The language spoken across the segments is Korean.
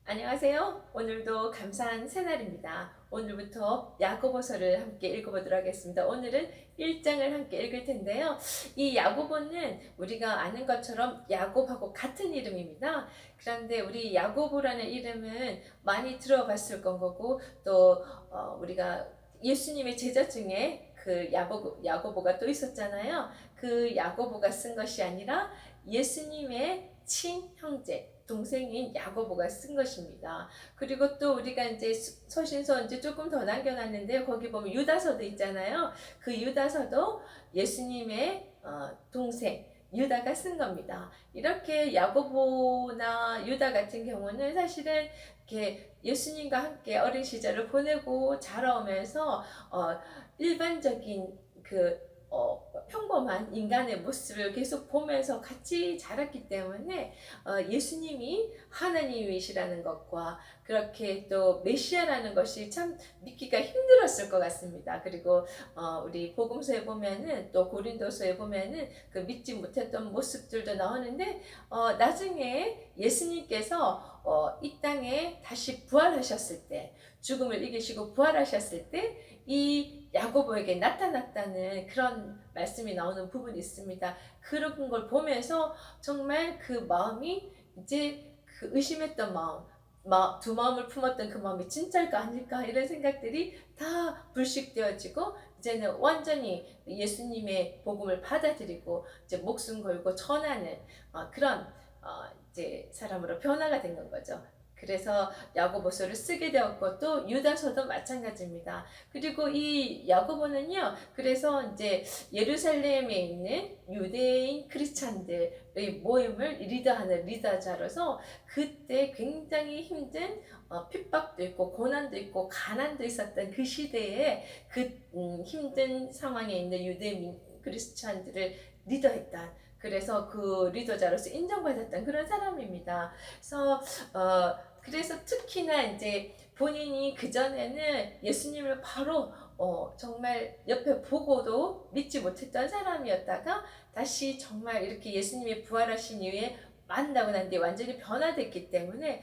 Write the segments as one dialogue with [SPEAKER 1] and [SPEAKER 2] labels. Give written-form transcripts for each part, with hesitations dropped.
[SPEAKER 1] 안녕하세요. 오늘도 감사한 새날입니다. 오늘부터 야고보서를 함께 읽어보도록 하겠습니다. 오늘은 1장을 함께 읽을 텐데요. 이 야고보는 우리가 아는 것처럼 야곱하고 같은 이름입니다. 그런데 우리 야고보라는 이름은 많이 들어봤을 거고 또 우리가 예수님의 제자 중에 그 야고보가 또 있었잖아요. 그 야고보가 쓴 것이 아니라 예수님의 친형제 동생인 야고보가 쓴 것입니다. 그리고 또 우리가 이제 서신서 이제 조금 더 남겨놨는데요. 거기 보면 유다서도 있잖아요. 그 유다서도 예수님의 동생 유다가 쓴 겁니다. 이렇게 야고보나 유다 같은 경우는 사실은 이렇게 예수님과 함께 어린 시절을 보내고 자라오면서 일반적인 평범한 인간의 모습을 계속 보면서 같이 자랐기 때문에 예수님이 하나님이시라는 것과 그렇게 또 메시아라는 것이 참 믿기가 힘들었을 것 같습니다. 그리고 우리 복음서에 보면은 또 고린도서에 보면은 그 믿지 못했던 모습들도 나오는데 나중에 예수님께서 이 땅에 다시 부활하셨을 때 죽음을 이기시고 부활하셨을 때 이 야고보에게 나타났다는 그런 말씀이 나오는 부분이 있습니다. 그런 걸 보면서 정말 그 마음이 이제 그 의심했던 두 마음을 품었던 그 마음이 진짜일까 아닐까 이런 생각들이 다 불식되어지고 이제는 완전히 예수님의 복음을 받아들이고 이제 목숨 걸고 전하는 그런 이제 사람으로 변화가 된 거죠. 그래서 야고보서를 쓰게 되었고 또 유다서도 마찬가지입니다. 그리고 이 야고보는요. 그래서 이제 예루살렘에 있는 유대인 크리스찬들의 모임을 리더하는 리더자로서 그때 굉장히 힘든 핍박도 있고 고난도 있고 가난도 있었던 그 시대에 그 힘든 상황에 있는 유대인 크리스찬들을 리더했던 그래서 그 리더자로서 인정받았던 그런 사람입니다. 그래서 특히나 이제 본인이 그전에는 예수님을 바로 정말 옆에 보고도 믿지 못했던 사람이었다가 다시 정말 이렇게 예수님이 부활하신 이후에 만나고 난 뒤에 완전히 변화됐기 때문에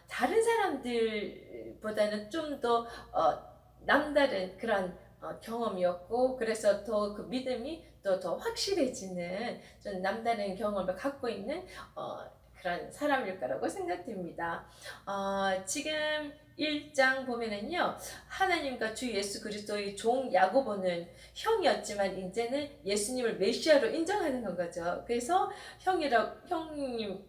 [SPEAKER 1] 다른 사람들보다는 좀 더 남다른 그런 경험이었고 그래서 더 그 믿음이 더 확실해지는 좀 남다른 경험을 갖고 있는 그런 사람일 거라고 생각됩니다. 지금 1장 보면은요, 하나님과 주 예수 그리스도의 종 야고보는 형이었지만 이제는 예수님을 메시아로 인정하는 거죠. 그래서 형님인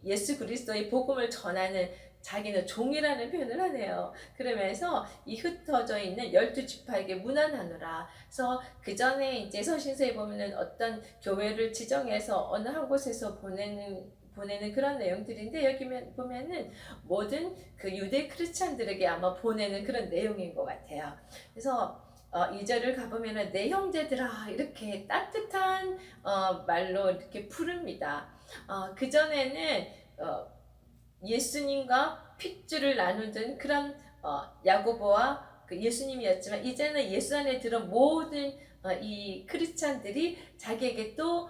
[SPEAKER 1] 예수 그리스도의 복음을 전하는 자기는 종이라는 표현을 하네요. 그러면서 이 흩어져 있는 12지파에게 문안하노라. 그래서 그 전에 이제 서신서에 보면은 어떤 교회를 지정해서 어느 한 곳에서 보내는 그런 내용들인데 여기 보면은 모든 그 유대 크리스찬들에게 아마 보내는 그런 내용인 것 같아요. 그래서 2절을 가보면은 내 형제들아 이렇게 따뜻한 말로 이렇게 부릅니다. 그 전에는 예수님과 핏줄을 나누던 그런 야고보와 그 예수님이었지만 이제는 예수 안에 들은 모든 이 크리스찬들이 자기에게 또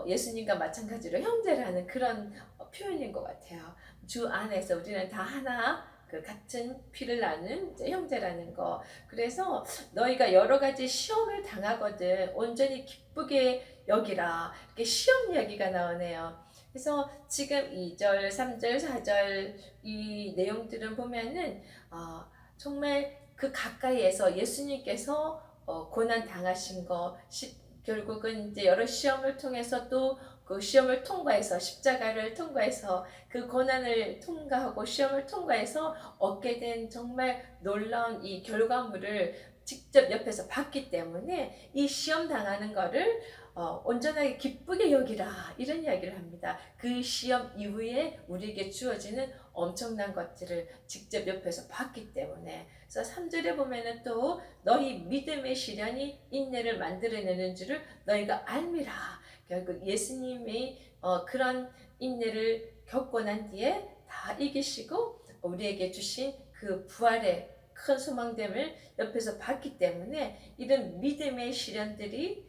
[SPEAKER 1] 예수님과 마찬가지로 형제라는 그런 표현인 것 같아요. 주 안에서 우리는 다 하나 그 같은 피를 나눈 형제라는 거. 그래서 너희가 여러 가지 시험을 당하거든 온전히 기쁘게 여기라. 이렇게 시험 이야기가 나오네요. 그래서 지금 2절, 3절, 4절 이 내용들은 보면은 정말 그 가까이에서 예수님께서 고난 당하신 거 결국은 이제 여러 시험을 통해서 또 그 시험을 통과해서 십자가를 통과해서 그 고난을 통과하고 시험을 통과해서 얻게 된 정말 놀라운 이 결과물을 직접 옆에서 봤기 때문에 이 시험 당하는 거를 온전하게 기쁘게 여기라 이런 이야기를 합니다. 그 시험 이후에 우리에게 주어지는 엄청난 것들을 직접 옆에서 봤기 때문에 그래서 3절에 보면은 또 너희 믿음의 시련이 인내를 만들어내는 줄을 너희가 알미라. 결국 예수님이 그런 인내를 겪고 난 뒤에 다 이기시고 우리에게 주신 그 부활의 큰 소망됨을 옆에서 봤기 때문에 이런 믿음의 시련들이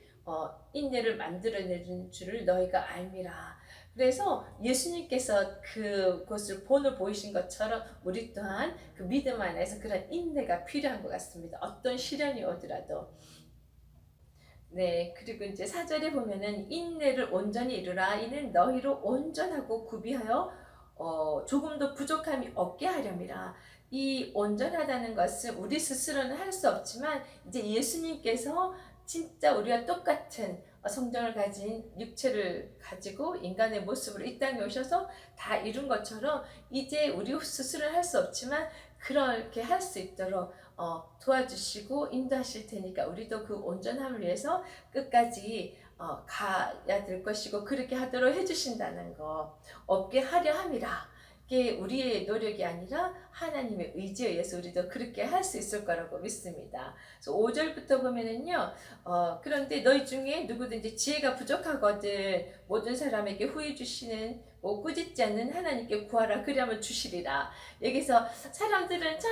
[SPEAKER 1] 인내를 만들어내는 줄을 너희가 알미라. 그래서 예수님께서 그곳을 본을 보이신 것처럼 우리 또한 그 믿음 안에서 그런 인내가 필요한 것 같습니다. 어떤 시련이 오더라도. 네, 그리고 이제 4절에 보면은 인내를 온전히 이루라. 이는 너희로 온전하고 구비하여 조금도 부족함이 없게 하렴이라. 이 온전하다는 것은 우리 스스로는 할 수 없지만 이제 예수님께서 진짜 우리와 똑같은 성정을 가진 육체를 가지고 인간의 모습으로 이 땅에 오셔서 다 이룬 것처럼 이제 우리 스스로는 할 수 없지만 그렇게 할 수 있도록 도와주시고 인도하실 테니까 우리도 그 온전함을 위해서 끝까지 가야 될 것이고 그렇게 하도록 해주신다는 거. 없게 하려 함이라. 이게 우리의 노력이 아니라 하나님의 의지에 의해서 우리도 그렇게 할 수 있을 거라고 믿습니다. 그래서 5절부터 보면은요, 그런데 너희 중에 누구든지 지혜가 부족하거든 모든 사람에게 후히 주시는 꾸짖지 않는 하나님께 구하라 그리하면 주시리라. 여기서 사람들은 참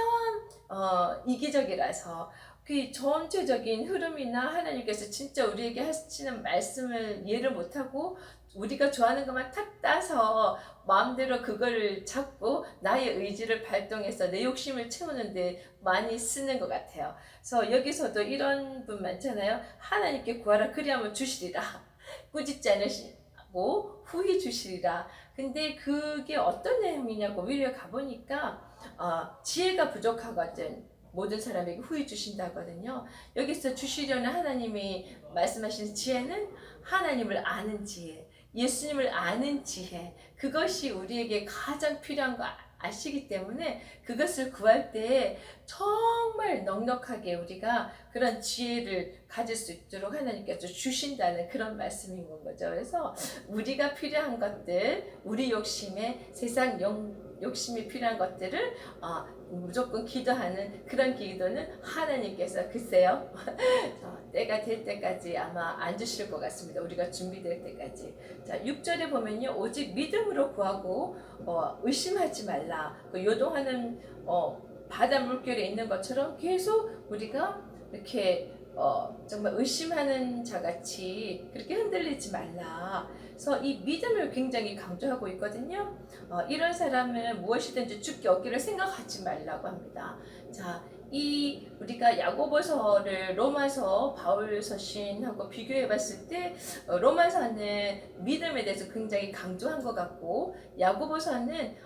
[SPEAKER 1] 이기적이라서 그 전체적인 흐름이나 하나님께서 진짜 우리에게 하시는 말씀을 이해를 못하고 우리가 좋아하는 것만 탁 따서 마음대로 그거를 잡고 나의 의지를 발동해서 내 욕심을 채우는데 많이 쓰는 것 같아요. 그래서 여기서도 이런 분 많잖아요. 하나님께 구하라 그리하면 주시리라. 꾸짖지 않으시고 후히 주시리라. 근데 그게 어떤 내용이냐고 위에 가보니까 지혜가 부족하거든 모든 사람에게 후히 주신다거든요. 여기서 주시려는 하나님이 말씀하시는 지혜는 하나님을 아는 지혜, 예수님을 아는 지혜, 그것이 우리에게 가장 필요한 거 아시기 때문에 그것을 구할 때 정말 넉넉하게 우리가 그런 지혜를 가질 수 있도록 하나님께서 주신다는 그런 말씀인 거죠. 그래서 우리가 필요한 것들, 우리 욕심에 세상 욕심이 필요한 것들을 무조건 기도하는 그런 기도는 하나님께서 글쎄요 때가 될 때까지 아마 안 주실 것 같습니다. 우리가 준비될 때까지. 자, 6절에 보면요, 오직 믿음으로 구하고 의심하지 말라. 그 요동하는 바다 물결에 있는 것처럼 계속 우리가 이렇게 정말 의심하는 자같이 그렇게 흔들리지 말라. 그래서 이 믿음을 굉장히 강조하고 있거든요. 이런 사람은 무엇이든지 죽게 얻기를 생각하지 말라고 합니다. 자, 이 우리가 야고보서를 로마서 바울 서신하고 비교해 봤을 때 로마서는 믿음에 대해서 굉장히 강조한 것 같고 야고보서는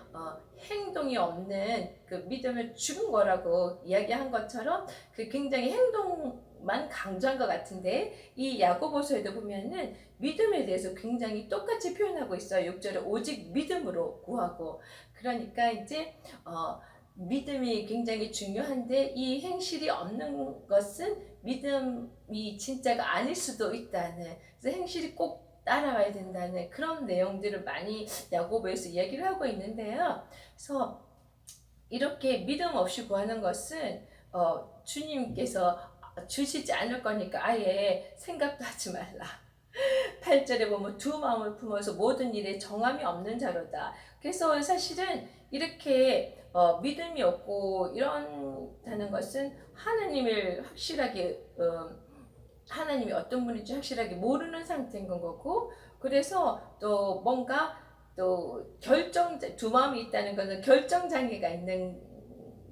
[SPEAKER 1] 행동이 없는 그 믿음을 죽은 거라고 이야기한 것처럼 그 굉장히 행동만 강조한 것 같은데 이 야고보서에도 보면은 믿음에 대해서 굉장히 똑같이 표현하고 있어요. 6절에 오직 믿음으로 구하고. 그러니까 이제 믿음이 굉장히 중요한데 이 행실이 없는 것은 믿음이 진짜가 아닐 수도 있다는, 그래서 행실이 꼭 따라와야 된다는 그런 내용들을 많이 야고보에서 이야기를 하고 있는데요. 그래서 이렇게 믿음 없이 구하는 것은 주님께서 주시지 않을 거니까 아예 생각도 하지 말라. 8절에 보면 두 마음을 품어서 모든 일에 정함이 없는 자로다. 그래서 사실은 이렇게 믿음이 없고 이런다는 것은 하나님을 확실하게 하나님이 어떤 분인지 확실하게 모르는 상태인 건 거고, 그래서 또 뭔가 또 두 마음이 있다는 것은 결정 장애가 있는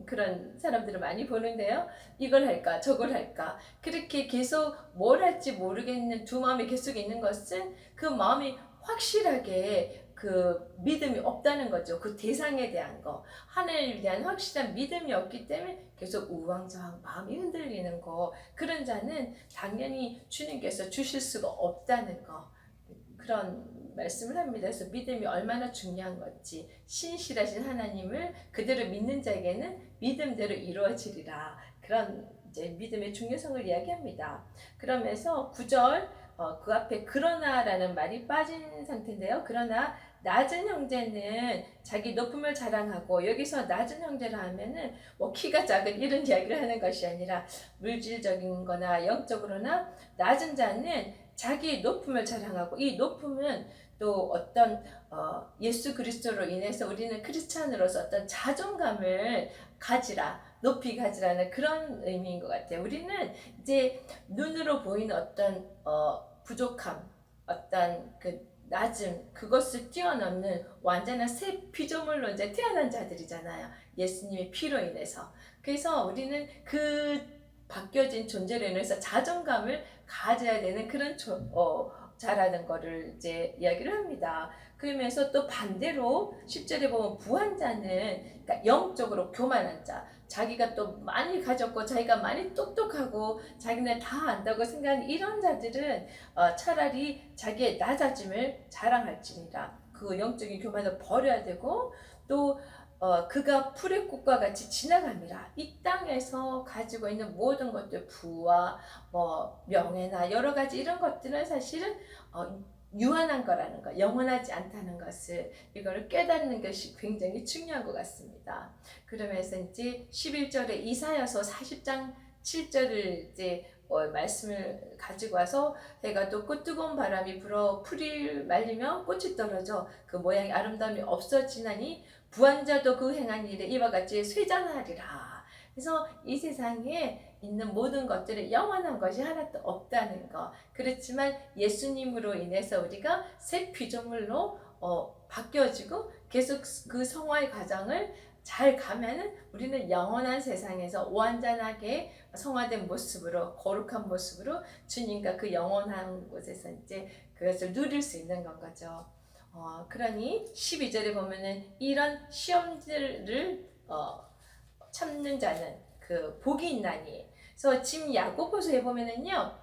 [SPEAKER 1] 그런 사람들을 많이 보는데요. 이걸 할까 저걸 할까 그렇게 계속 뭘 할지 모르겠는 두 마음이 계속 있는 것은 그 마음이 확실하게 그 믿음이 없다는 거죠. 그 대상에 대한 거, 하나님에 대한 확실한 믿음이 없기 때문에 계속 우왕좌왕 마음이 흔들리는 거, 그런 자는 당연히 주님께서 주실 수가 없다는 거, 그런 말씀을 합니다. 그래서 믿음이 얼마나 중요한 건지, 신실하신 하나님을 그대로 믿는 자에게는 믿음대로 이루어지리라. 그런 이제 믿음의 중요성을 이야기합니다. 그러면서 9절 그 앞에 그러나라는 말이 빠진 상태인데요. 그러나 낮은 형제는 자기 높음을 자랑하고, 여기서 낮은 형제라 하면은 뭐 키가 작은 이런 이야기를 하는 것이 아니라 물질적인 거나 영적으로나 낮은 자는 자기 높음을 자랑하고, 이 높음은 또 어떤 예수 그리스도로 인해서 우리는 크리스찬으로서 어떤 자존감을 가지라, 높이 가지라는 그런 의미인 것 같아요. 우리는 이제 눈으로 보이는 어떤 부족함, 어떤 그 낮음 그것을 뛰어넘는 완전한 새 피조물로 이제 태어난 자들이잖아요. 예수님의 피로 인해서. 그래서 우리는 그 바뀌어진 존재로 인해서 자존감을 가져야 되는 그런 자라는 거를 이제 이야기를 합니다. 그러면서 또 반대로 10절에 보면 부한자는 그러니까 영적으로 교만한 자, 자기가 또 많이 가졌고 자기가 많이 똑똑하고 자기는 다 안다고 생각하는 이런 자들은 차라리 자기의 낮아짐을 자랑할지니라. 그 영적인 교만을 버려야 되고 또 그가 풀의 꽃과 같이 지나갑니다. 이 땅에서 가지고 있는 모든 것들 부와 뭐 명예나 여러 가지 이런 것들은 사실은 유한한 거라는 거, 영원하지 않다는 것을 이거를 깨닫는 것이 굉장히 중요한 것 같습니다. 그러면서 이제 11절에 이사야서 40장 7절을 이제 말씀을 가지고 와서 해가 돋고 뜨거운 바람이 불어 풀이 말리며 꽃이 떨어져 그 모양이 아름다움이 없어지나니 부한자도 그 행한 일에 이와 같이 쇠잔하리라. 그래서 이 세상에 있는 모든 것들이 영원한 것이 하나도 없다는 것. 그렇지만 예수님으로 인해서 우리가 새 피조물로 바뀌어지고 계속 그 성화의 과정을 잘 가면은 우리는 영원한 세상에서 완전하게 성화된 모습으로 거룩한 모습으로 주님과 그 영원한 곳에서 이제 그것을 누릴 수 있는 건 거죠. 그러니 12절에 보면은 이런 시험들을 참는 자는 그 복이 있나니. 그래서 지금 야고보서에 보면은요,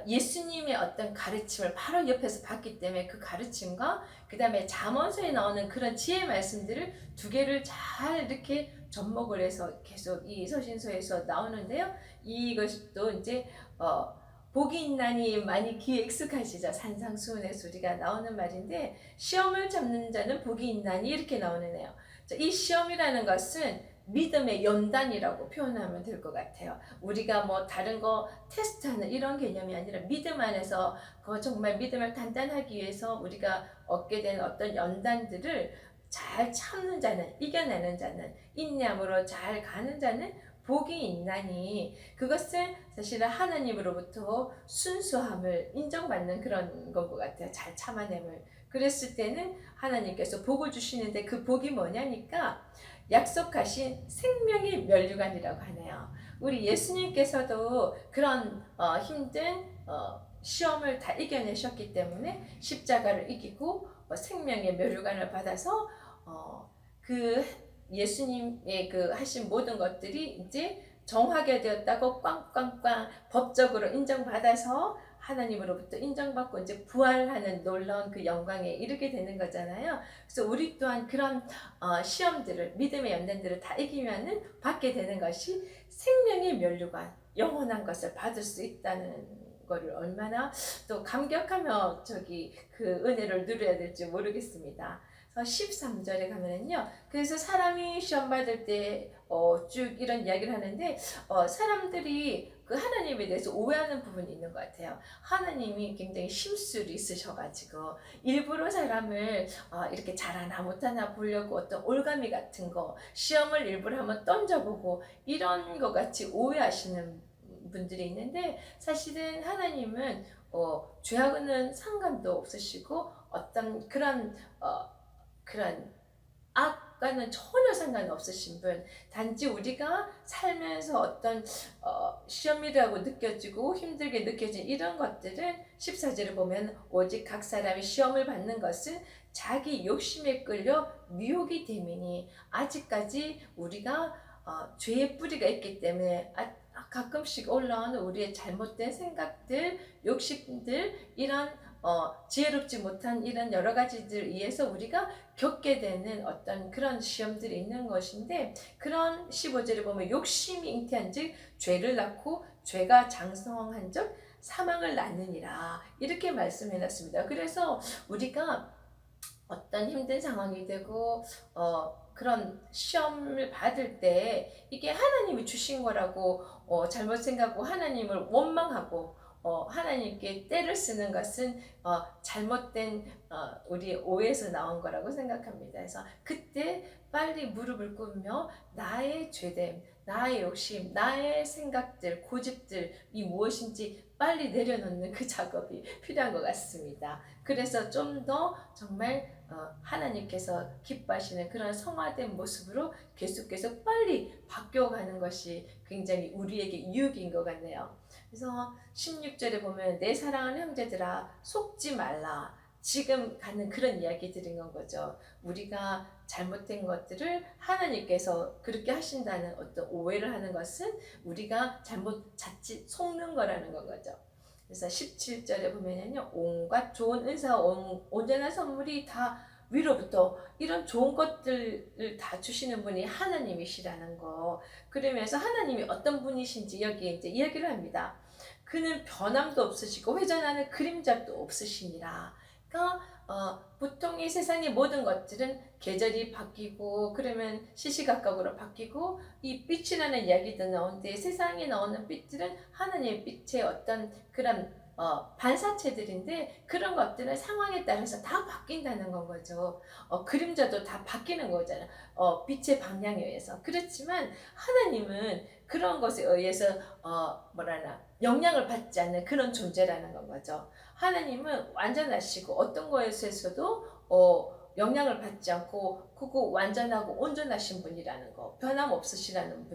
[SPEAKER 1] 예수님의 어떤 가르침을 바로 옆에서 봤기 때문에 그 가르침과 그 다음에 잠언서에 나오는 그런 지혜 말씀들을 두 개를 잘 이렇게 접목을 해서 계속 이 서신서에서 나오는데요. 이것도 이제 복이 있나니 많이 귀에 익숙하시죠. 산상수훈의 소리가 나오는 말인데 시험을 잡는 자는 복이 있나니 이렇게 나오네요. 이 시험이라는 것은 믿음의 연단이라고 표현하면 될 것 같아요. 우리가 뭐 다른 거 테스트하는 이런 개념이 아니라 믿음 안에서 정말 믿음을 단단하기 위해서 우리가 얻게 된 어떤 연단들을 잘 참는 자는, 이겨내는 자는, 인내함으로 잘 가는 자는 복이 있나니. 그것은 사실은 하나님으로부터 순수함을 인정받는 그런 건 것 같아요. 잘 참아냄을. 그랬을 때는 하나님께서 복을 주시는데 그 복이 뭐냐니까 약속하신 생명의 면류관이라고 하네요. 우리 예수님께서도 그런 힘든 시험을 다 이겨내셨기 때문에 십자가를 이기고 생명의 면류관을 받아서 그 예수님의 그 하신 모든 것들이 이제 정하게 되었다고 꽝꽝꽝 법적으로 인정받아서 하나님으로부터 인정받고 이제 부활하는 놀라운 그 영광에 이르게 되는 거잖아요. 그래서 우리 또한 그런 시험들을, 믿음의 연단들을 다 이기면은 받게 되는 것이 생명의 면류관, 영원한 것을 받을 수 있다는 거를 얼마나 또 감격하며 그 은혜를 누려야 될지 모르겠습니다. 13절에 가면은요. 그래서 사람이 시험 받을 때 쭉 이런 이야기를 하는데 사람들이 그 하나님에 대해서 오해하는 부분이 있는 것 같아요. 하나님이 굉장히 심술이 있으셔가지고 일부러 사람을 이렇게 잘하나 못하나 보려고 어떤 올가미 같은 거 시험을 일부러 한번 던져보고 이런 것 같이 오해하시는 분들이 있는데 사실은 하나님은 죄하고는 상관도 없으시고 어떤 그런 악과는 전혀 상관없으신 분, 단지 우리가 살면서 어떤 시험이라고 느껴지고 힘들게 느껴진 이런 것들은 14절을 보면 오직 각 사람이 시험을 받는 것은 자기 욕심에 끌려 미혹이 됨이니. 아직까지 우리가 죄의 뿌리가 있기 때문에 가끔씩 올라오는 우리의 잘못된 생각들, 욕심들, 이런 지혜롭지 못한 이런 여러 가지들 의해서 우리가 겪게 되는 어떤 그런 시험들이 있는 것인데, 그런 15절에 보면 욕심이 잉태한 즉 죄를 낳고 죄가 장성한 즉 사망을 낳느니라 이렇게 말씀해 놨습니다. 그래서 우리가 어떤 힘든 상황이 되고 그런 시험을 받을 때 이게 하나님이 주신 거라고 잘못 생각하고 하나님을 원망하고 하나님께 때를 쓰는 것은 잘못된 우리 오해에서 나온 거라고 생각합니다. 그래서 그때 빨리 무릎을 꿇으며 나의 죄됨, 나의 욕심, 나의 생각들, 고집들이 무엇인지 빨리 내려놓는 그 작업이 필요한 것 같습니다. 그래서 좀 더 정말 하나님께서 기뻐하시는 그런 성화된 모습으로 계속해서 빨리 바뀌어가는 것이 굉장히 우리에게 유익인 것 같네요. 그래서 16절에 보면 내 사랑하는 형제들아 속지 말라. 지금 가는 그런 이야기들인 건 거죠. 우리가 잘못된 것들을 하나님께서 그렇게 하신다는 어떤 오해를 하는 것은 우리가 자칫 속는 거라는 건 거죠. 그래서 17절에 보면요, 온갖 좋은 은사와 온전한 선물이 다 위로부터 이런 좋은 것들을 다 주시는 분이 하나님이시라는 거. 그러면서 하나님이 어떤 분이신지 여기에 이제 이야기를 합니다. 그는 변함도 없으시고 회전하는 그림자도 없으시니라. 그러니까 보통 이 세상의 모든 것들은 계절이 바뀌고 그러면 시시각각으로 바뀌고 이 빛이라는 이야기도 나오는데 세상에 나오는 빛들은 하나님의 빛의 어떤 그런 반사체들인데 그런 것들은 상황에 따라서 다 바뀐다는 건 거죠. 그림자도 다 바뀌는 거잖아요. 빛의 방향에 의해서. 그렇지만 하나님은 그런 것에 의해서 영향을 받지 않는 그런 존재라는 건 거죠. 하나님은 완전하시고 어떤 것에서도 영향을 받지 않고 그거 완전하고 온전하신 분이라는 거, 변함없으시라는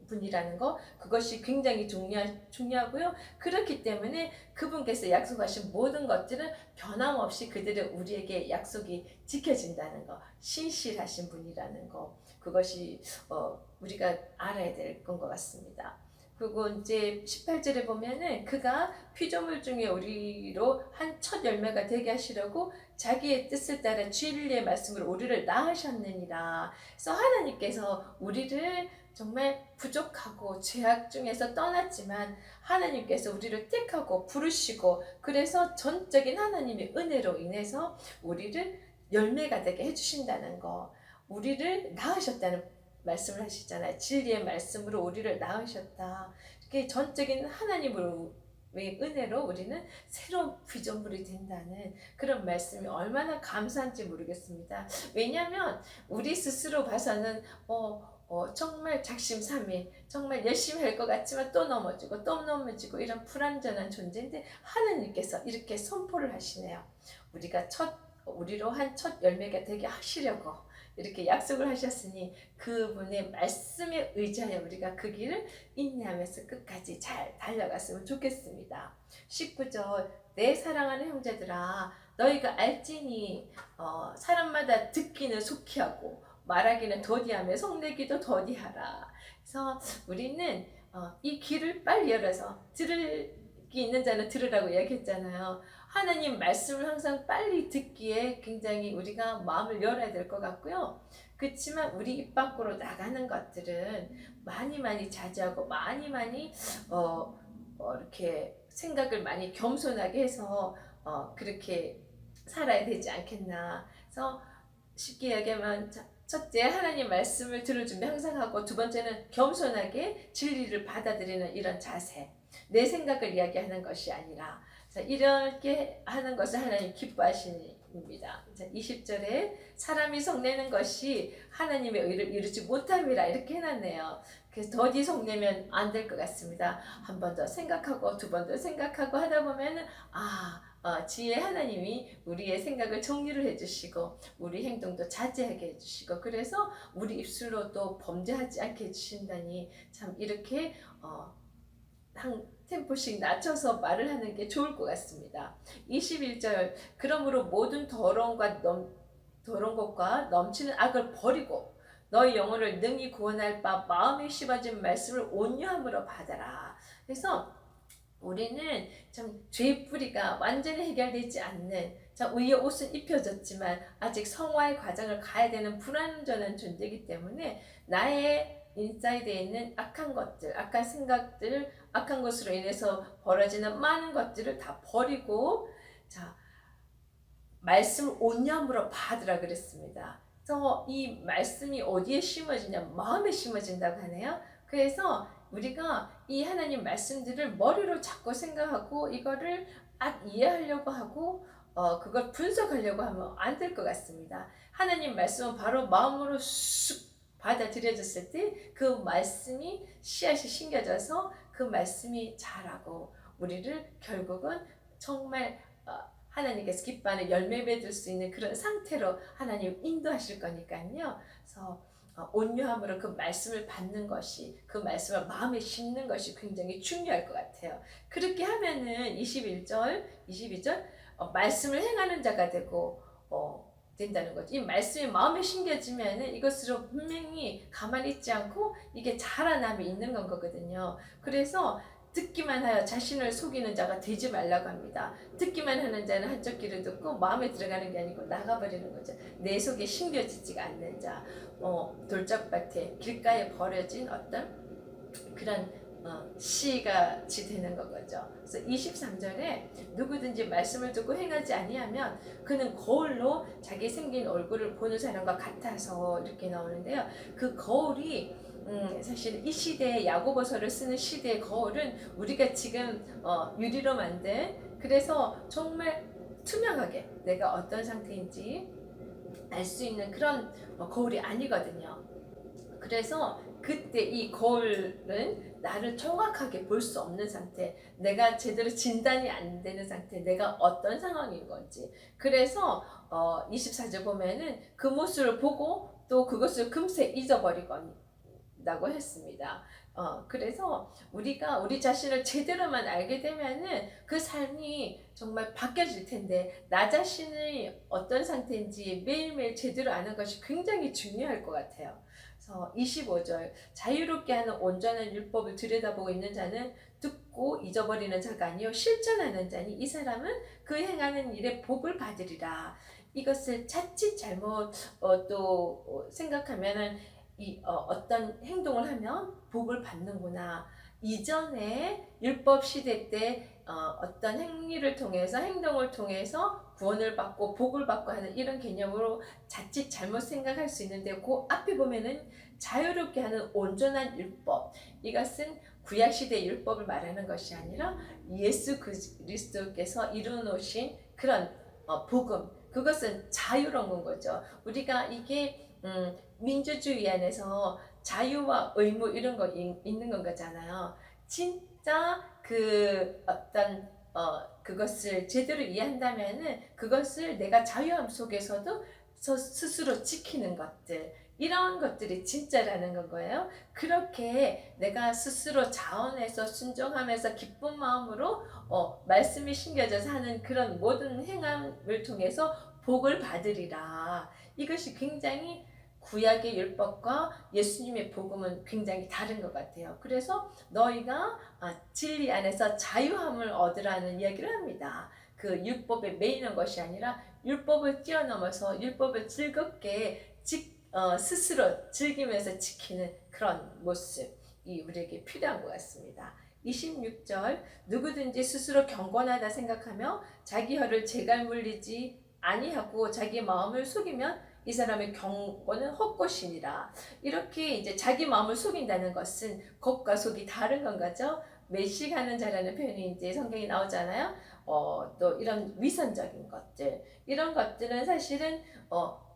[SPEAKER 1] 분이라는 거, 그것이 굉장히 중요하고요. 그렇기 때문에 그분께서 약속하신 모든 것들은 변함없이 그들의 우리에게 약속이 지켜진다는 거, 신실하신 분이라는 거, 그것이 우리가 알아야 될 건 것 같습니다. 그리고 이제 18절에 보면은 그가 피조물 중에 우리로 한 첫 열매가 되게 하시려고 자기의 뜻을 따라 진리의 말씀으로 우리를 낳으셨느니라. 그래서 하나님께서 우리를 정말 부족하고 죄악 중에서 떠났지만 하나님께서 우리를 택하고 부르시고 그래서 전적인 하나님의 은혜로 인해서 우리를 열매가 되게 해주신다는 거, 우리를 낳으셨다는 말씀을 하시잖아요. 진리의 말씀으로 우리를 낳으셨다. 이렇게 전적인 하나님으로 은혜로 우리는 새로운 피조물이 된다는 그런 말씀이 얼마나 감사한지 모르겠습니다. 왜냐하면 우리 스스로 봐서는 정말 작심삼일 정말 열심히 할 것 같지만 또 넘어지고 또 넘어지고 이런 불완전한 존재인데 하나님께서 이렇게 선포를 하시네요. 우리로 한 첫 열매가 되게 하시려고 이렇게 약속을 하셨으니 그분의 말씀에 의지하여 우리가 그 길을 인내하면서 끝까지 잘 달려갔으면 좋겠습니다. 19절 내 사랑하는 형제들아 너희가 알지니 사람마다 듣기는 속히 하고 말하기는 더디하며 성내기도 더디하라. 그래서 우리는 이 길을 빨리 열어서 들을 기 있는 자는 들으라고 얘기했잖아요. 하나님 말씀을 항상 빨리 듣기에 굉장히 우리가 마음을 열어야 될 것 같고요. 그렇지만 우리 입 밖으로 나가는 것들은 많이 자제하고 많이 이렇게 생각을 많이 겸손하게 해서 그렇게 살아야 되지 않겠나. 그래서 쉽게 얘기하면 첫째 하나님 말씀을 들을 준비 항상 하고 두 번째는 겸손하게 진리를 받아들이는 이런 자세. 내 생각을 이야기하는 것이 아니라 이렇게 하는 것을 하나님 기뻐하십니다. 20절에 사람이 성내는 것이 하나님의 의를 이루지 못함이라 이렇게 해놨네요. 그래서 더디 성내면 안 될 것 같습니다. 한 번 더 생각하고 두 번 더 생각하고 하다 보면은 지혜 하나님이 우리의 생각을 정리를 해주시고 우리 행동도 자제하게 해주시고 그래서 우리 입술로도 범죄하지 않게 해주신다니 참 이렇게 한 템포씩 낮춰서 말을 하는 게 좋을 것 같습니다. 21절 그러므로 모든 더러운 것과 넘치는 악을 버리고 너희 영혼을 능히 구원할 바 마음이 씹어진 말씀을 온유함으로 받아라. 그래서 우리는 참 죄의 뿌리가 완전히 해결되지 않는 위에 옷은 입혀졌지만 아직 성화의 과정을 가야 되는 불완전한 존재이기 때문에 나의 인사이드에 있는 악한 것들, 악한 생각들, 악한 것으로 인해서 벌어지는 많은 것들을 다 버리고 말씀을 온유함으로 받으라 그랬습니다. 그래서 이 말씀이 어디에 심어지냐? 마음에 심어진다고 하네요. 그래서 우리가 이 하나님 말씀들을 머리로 자꾸 생각하고 이거를 이해하려고 하고 그걸 분석하려고 하면 안 될 것 같습니다. 하나님 말씀은 바로 마음으로 쑥 받아들여졌을 때 그 말씀이 씨앗이 심겨져서 그 말씀이 자라고 우리를 결국은 정말 하나님께서 기뻐하는 열매 맺을 수 있는 그런 상태로 하나님 인도하실 거니까요. 그래서 온유함으로 그 말씀을 받는 것이, 그 말씀을 마음에 심는 것이 굉장히 중요할 것 같아요. 그렇게 하면은 22절 말씀을 행하는 자가 되고 된다는 거죠. 이 말씀이 마음에 심겨지면은 이것으로 분명히 가만히 있지 않고 이게 자라남이 있는 건 거거든요. 그래서 듣기만 하여 자신을 속이는 자가 되지 말라고 합니다. 듣기만 하는 자는 한쪽 귀를 듣고 마음에 들어가는 게 아니고 나가버리는 거죠. 내 속에 심겨지지가 않는 자, 돌짝밭에 길가에 버려진 어떤 그런 씨같이 되는 거죠. 그래서 23절에 누구든지 말씀을 듣고 행하지 아니하면 그는 거울로 자기 생긴 얼굴을 보는 사람과 같아서 이렇게 나오는데요. 그 거울이 사실 이 시대에 야고보서를 쓰는 시대의 거울은 우리가 지금 유리로 만든, 그래서 정말 투명하게 내가 어떤 상태인지 알 수 있는 그런 거울이 아니거든요. 그래서 그때 이 거울은 나를 정확하게 볼 수 없는 상태, 내가 제대로 진단이 안 되는 상태, 내가 어떤 상황인 건지. 그래서 24절 보면은 그 모습을 보고 또 그것을 금세 잊어버리곤다고 했습니다. 그래서 우리가 우리 자신을 제대로만 알게 되면은 그 삶이 정말 바뀌어질 텐데, 나 자신이 어떤 상태인지 매일매일 제대로 아는 것이 굉장히 중요할 것 같아요. 그래서 25절 자유롭게 하는 온전한 율법을 들여다보고 있는 자는 듣고 잊어버리는 자가 아니요 실천하는 자니 이 사람은 그 행하는 일에 복을 받으리라. 이것을 자칫 잘못 또 생각하면은 어떤 행동을 하면 복을 받는구나. 이전에 율법 시대 때 어떤 행위를 통해서, 행동을 통해서 구원을 받고 복을 받고 하는 이런 개념으로 자칫 잘못 생각할 수 있는데, 그 앞에 보면은 자유롭게 하는 온전한 율법, 이것은 구약시대의 율법을 말하는 것이 아니라 예수 그리스도께서 이루어놓으신 그런 복음, 그것은 자유로운 거죠. 우리가 이게 민주주의 안에서 자유와 의무 이런 거 있는 건 거잖아요. 진짜 그 어떤 그것을 제대로 이해한다면은 그것을 내가 자유함 속에서도 스스로 지키는 것들, 이런 것들이 진짜라는 거예요. 그렇게 내가 스스로 자원해서 순종하면서 기쁜 마음으로 말씀이 심겨져서 하는 그런 모든 행함을 통해서 복을 받으리라. 이것이 굉장히 구약의 율법과 예수님의 복음은 굉장히 다른 것 같아요. 그래서 너희가 진리 안에서 자유함을 얻으라는 이야기를 합니다. 그 율법에 매이는 것이 아니라 율법을 뛰어넘어서 율법을 즐겁게 스스로 즐기면서 지키는 그런 모습이 우리에게 필요한 것 같습니다. 26절 누구든지 스스로 경건하다 생각하며 자기 혀를 재갈 물리지 아니하고 자기 마음을 속이면 이 사람의 경건은 헛것이니라. 이렇게 이제 자기 마음을 속인다는 것은 겉과 속이 다른 건 거죠. 매식하는 자라는 표현이 이제 성경에 나오잖아요. 또 이런 위선적인 것들, 이런 것들은 사실은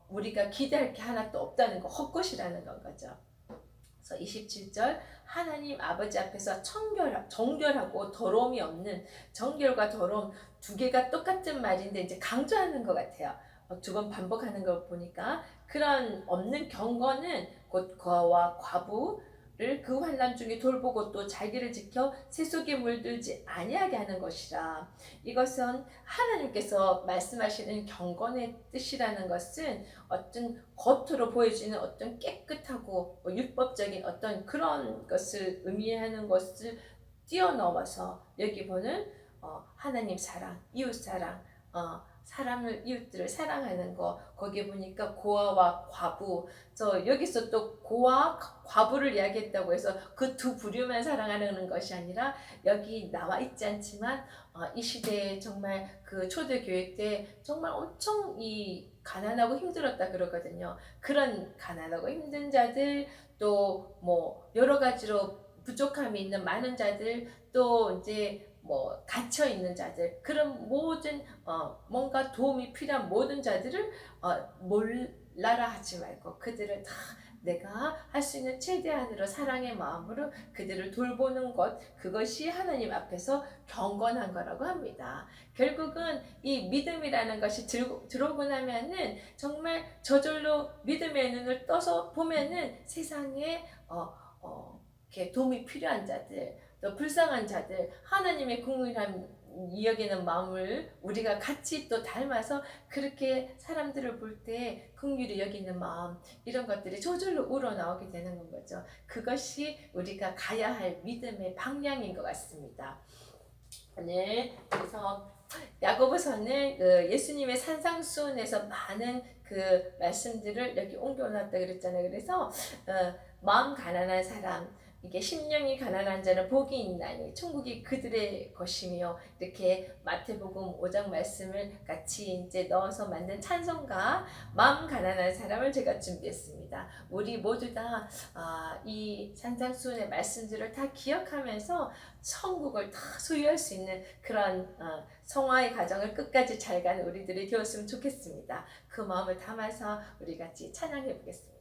[SPEAKER 1] 우리가 기대할 게 하나도 없다는 거, 헛것이라는 건 거죠. 그래서 27절 하나님 아버지 앞에서 정결하고 더러움이 없는, 정결과 더러움 두 개가 똑같은 말인데 이제 강조하는 것 같아요. 두 번 반복하는 걸 보니까 그런 없는 경건은 곧 거와 과부를 그 환난 중에 돌보고 또 자기를 지켜 세속에 물들지 아니하게 하는 것이라. 이것은 하나님께서 말씀하시는 경건의 뜻이라는 것은 어떤 겉으로 보여지는 어떤 깨끗하고 율법적인 어떤 그런 것을 의미하는 것을 뛰어넘어서 여기 보는 하나님 사랑, 이웃 사랑, 사람을, 이웃들을 사랑하는 거, 거기에 보니까 고아와 과부, 여기서 또 고아 과부를 이야기했다고 해서 그 두 부류만 사랑하는 것이 아니라 여기 나와 있지 않지만 이 시대에 정말 그 초대교회 때 정말 엄청 이 가난하고 힘들었다 그러거든요. 그런 가난하고 힘든 자들, 또 뭐 여러 가지로 부족함이 있는 많은 자들, 또 이제 뭐 갇혀 있는 자들, 그런 모든 뭔가 도움이 필요한 모든 자들을 몰라라 하지 말고 그들을 다 내가 할 수 있는 최대한으로 사랑의 마음으로 그들을 돌보는 것, 그것이 하나님 앞에서 경건한 거라고 합니다. 결국은 이 믿음이라는 것이 들어오고 나면은 정말 저절로 믿음의 눈을 떠서 보면은 세상에 이렇게 도움이 필요한 자들, 또 불쌍한 자들, 하나님의 국민함 여기는 마음을 우리가 같이 또 닮아서 그렇게 사람들을 볼 때 긍휼히 여기는 마음, 이런 것들이 저절로 우러나오게 되는 거죠. 그것이 우리가 가야 할 믿음의 방향인 것 같습니다. 네, 그래서 야고보서는 그 예수님의 산상수훈에서 많은 그 말씀들을 여기 옮겨놨다 그랬잖아요. 그래서 마음 가난한 사람, 이게 심령이 가난한 자는 복이 있나니 천국이 그들의 것이며, 이렇게 마태복음 5장 말씀을 같이 이제 넣어서 만든 찬송가 마음 가난한 사람을 제가 준비했습니다. 우리 모두 다 이 산상수훈의 말씀들을 다 기억하면서 천국을 다 소유할 수 있는 그런 성화의 과정을 끝까지 잘 가는 우리들이 되었으면 좋겠습니다. 그 마음을 담아서 우리 같이 찬양해 보겠습니다.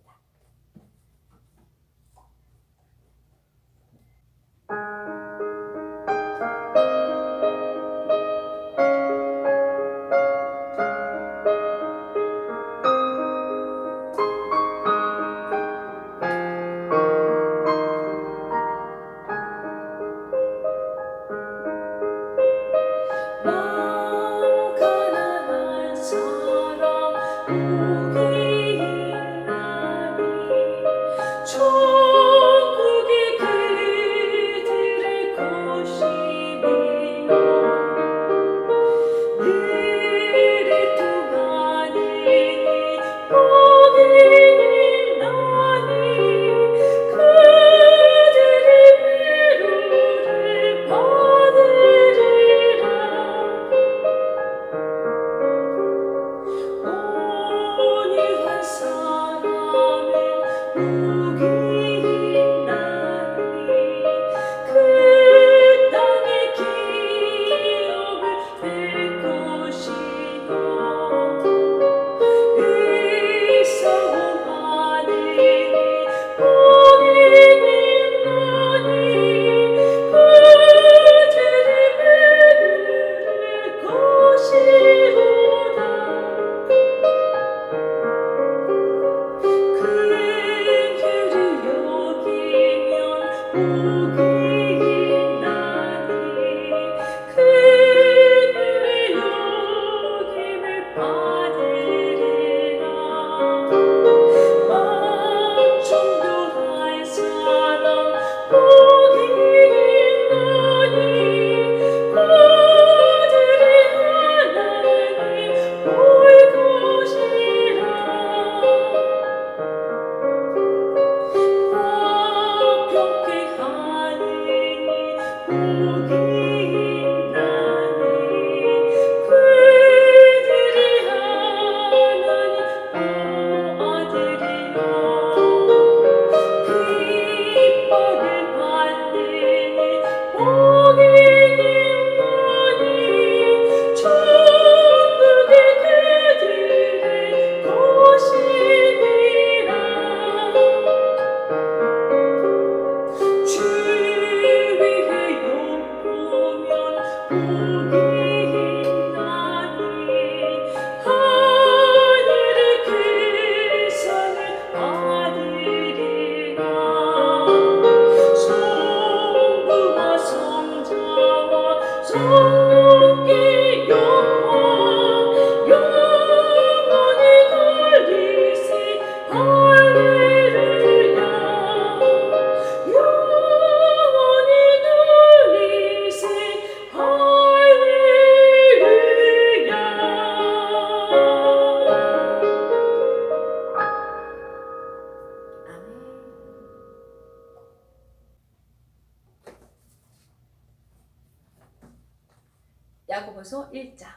[SPEAKER 1] 야고보서 1장.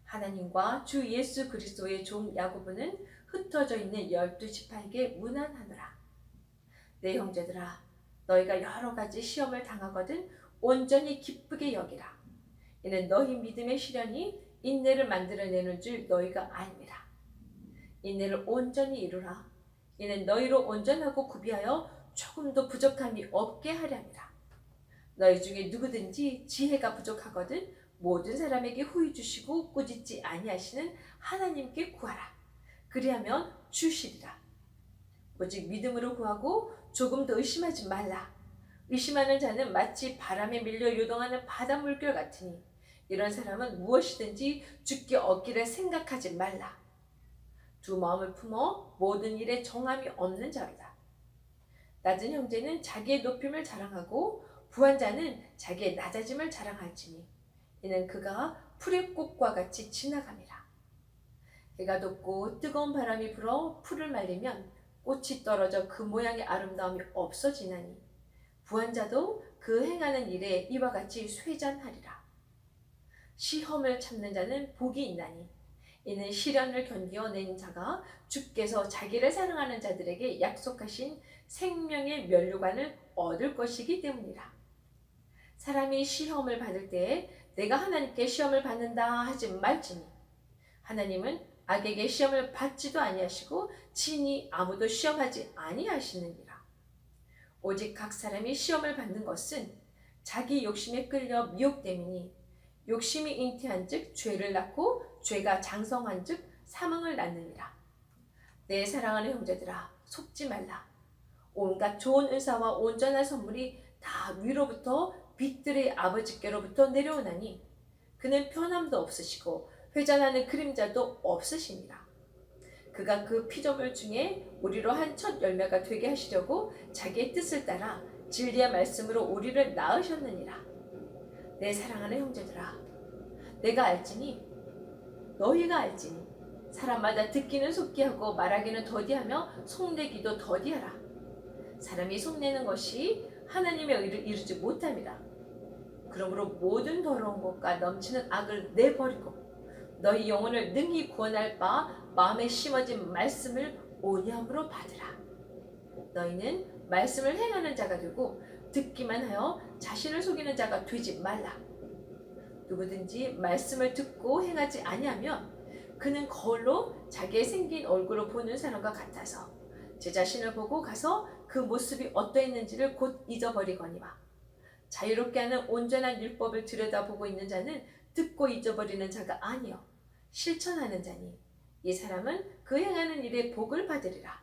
[SPEAKER 1] 하나님과 주 예수 그리스도의 종 야고보는 흩어져 있는 12지파에게 문안하노라. 내 형제들아, 너희가 여러 가지 시험을 당하거든 온전히 기쁘게 여기라. 이는 너희 믿음의 시련이 인내를 만들어내는 줄 너희가 아니라. 인내를 온전히 이루라. 이는 너희로 온전하고 구비하여 조금도 부족함이 없게 하렵니다. 너희 중에 누구든지 지혜가 부족하거든 모든 사람에게 후히 주시고 꾸짖지 아니하시는 하나님께 구하라. 그리하면 주시리라. 오직 믿음으로 구하고 조금도 의심하지 말라. 의심하는 자는 마치 바람에 밀려 요동하는 바다 물결 같으니 이런 사람은 무엇이든지 주께 얻기를 생각하지 말라. 두 마음을 품어 모든 일에 정함이 없는 자로다. 낮은 형제는 자기의 높임을 자랑하고 부한 자는 자기의 낮아짐을 자랑할지니 이는 그가 풀의 꽃과 같이 지나감이라. 해가 돋고 뜨거운 바람이 불어 풀을 말리면 꽃이 떨어져 그 모양의 아름다움이 없어지나니 부한 자도 그 행하는 일에 이와 같이 쇠잔하리라. 시험을 참는 자는 복이 있나니 이는 시련을 견디어낸 자가 주께서 자기를 사랑하는 자들에게 약속하신 생명의 면류관을 얻을 것이기 때문이라. 사람이 시험을 받을 때에 내가 하나님께 시험을 받는다 하지 말지니 하나님은 악에게 시험을 받지도 아니하시고 친히 아무도 시험하지 아니하시느니라. 오직 각 사람이 시험을 받는 것은 자기 욕심에 끌려 미혹됨이니 욕심이 잉태한즉 죄를 낳고 죄가 장성한즉 사망을 낳느니라. 내 사랑하는 형제들아 속지 말라. 온갖 좋은 은사와 온전한 선물이 다 위로부터 빛들의 아버지께로부터 내려오나니 그는 편함도 없으시고 회전하는 그림자도 없으십니다. 그가 그 피조물 중에 우리로 한 첫 열매가 되게 하시려고 자기의 뜻을 따라 진리의 말씀으로 우리를 낳으셨느니라. 내 사랑하는 형제들아 내가 알지니 너희가 알지니 사람마다 듣기는 속기하고 말하기는 더디하며 속내기도 더디하라. 사람이 속내는 것이 하나님의 의를 이루지 못함이라. 그러므로 모든 더러운 것과 넘치는 악을 내버리고 너희 영혼을 능히 구원할 바 마음에 심어진 말씀을 온유함으로 받으라. 너희는 말씀을 행하는 자가 되고 듣기만 하여 자신을 속이는 자가 되지 말라. 누구든지 말씀을 듣고 행하지 아니하면 그는 거울로 자기의 생긴 얼굴을 보는 사람과 같아서 제 자신을 보고 가서 그 모습이 어떠했는지를 곧 잊어버리거니와 자유롭게 하는 온전한 율법을 들여다보고 있는 자는 듣고 잊어버리는 자가 아니요 실천하는 자니 이 사람은 그 행하는 일에 복을 받으리라.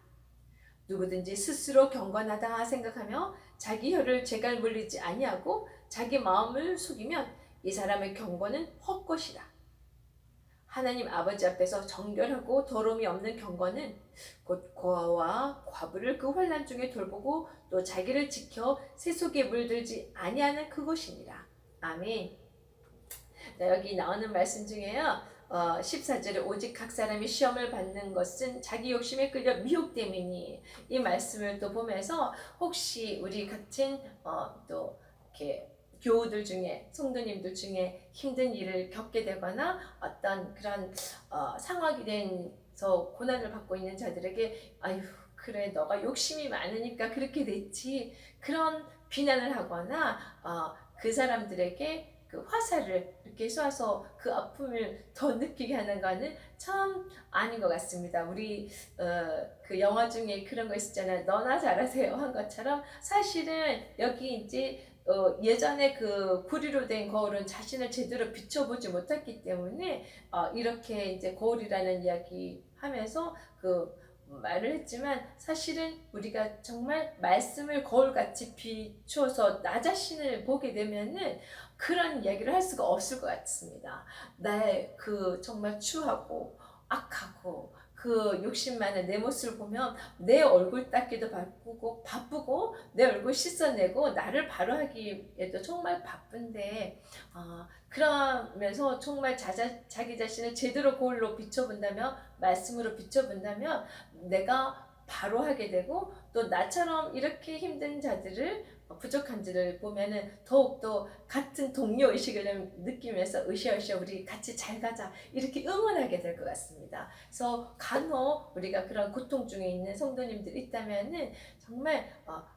[SPEAKER 1] 누구든지 스스로 경건하다 생각하며 자기 혀를 제갈 물리지 아니하고 자기 마음을 속이면 이 사람의 경건은 헛것이라. 하나님 아버지 앞에서 정결하고 더러움이 없는 경건은 곧 고아와 과부를 그 환난 중에 돌보고 또 자기를 지켜 세속에 물들지 아니하는 그것이니라. 아멘. 자, 여기 나오는 말씀 중에요. 14절에 오직 각 사람이 시험을 받는 것은 자기 욕심에 끌려 미혹됨이니 이 말씀을 또 보면서 혹시 우리 같은 또 이렇게 교우들 중에 성도님들 중에 힘든 일을 겪게 되거나 어떤 그런 상황이 돼서 고난을 받고 있는 자들에게 아유 그래 너가 욕심이 많으니까 그렇게 됐지 그런 비난을 하거나 그 사람들에게 그 화살을 이렇게 쏘아서 그 아픔을 더 느끼게 하는 거는 참 아닌 것 같습니다. 우리 그 영화 중에 그런 거 있었잖아요. 너나 잘하세요 한 것처럼 사실은 여기 이제 예전에 그 구리로 된 거울은 자신을 제대로 비춰보지 못했기 때문에 이렇게 이제 거울이라는 이야기 하면서 그 말을 했지만 사실은 우리가 정말 말씀을 거울같이 비추어서 나 자신을 보게 되면은 그런 이야기를 할 수가 없을 것 같습니다. 나의 그 정말 추하고 악하고 그 욕심 많은 내 모습을 보면 내 얼굴 닦기도 바쁘고 내 얼굴 씻어내고 나를 바로하기에도 정말 바쁜데 그러면서 정말 자기 자신을 제대로 거울로 비춰본다면 말씀으로 비춰본다면 내가 바로하게 되고 또 나처럼 이렇게 힘든 자들을 부족한 자를 보면은 더욱더 같은 동료 의식을 느끼면서 으쌰으쌰 우리 같이 잘 가자 이렇게 응원하게 될 것 같습니다. 그래서 간혹 우리가 그런 고통 중에 있는 성도님들 있다면은 정말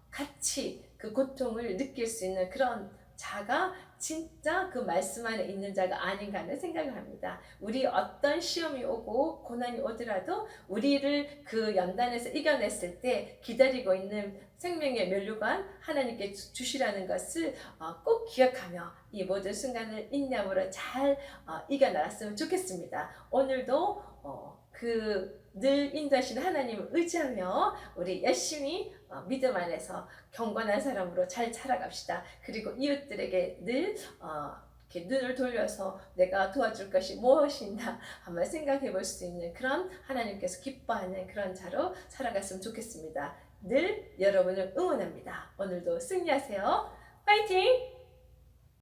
[SPEAKER 1] 같이 그 고통을 느낄 수 있는 그런 자가 진짜 그 말씀 안에 있는 자가 아닌가 하는 생각을 합니다. 우리 어떤 시험이 오고 고난이 오더라도 우리를 그 연단에서 이겨냈을 때 기다리고 있는 생명의 면류관 하나님께 주시라는 것을 꼭 기억하며 이 모든 순간을 인내함으로 잘 이겨나갔으면 좋겠습니다. 오늘도 늘 인도하시는 하나님을 의지하며 우리 열심히 믿음 안에서 경건한 사람으로 잘 살아갑시다. 그리고 이웃들에게 늘 이렇게 눈을 돌려서 내가 도와줄 것이 무엇인가 한번 생각해 볼 수 있는 그런 하나님께서 기뻐하는 그런 자로 살아갔으면 좋겠습니다. 늘 여러분을 응원합니다. 오늘도 승리하세요. 파이팅!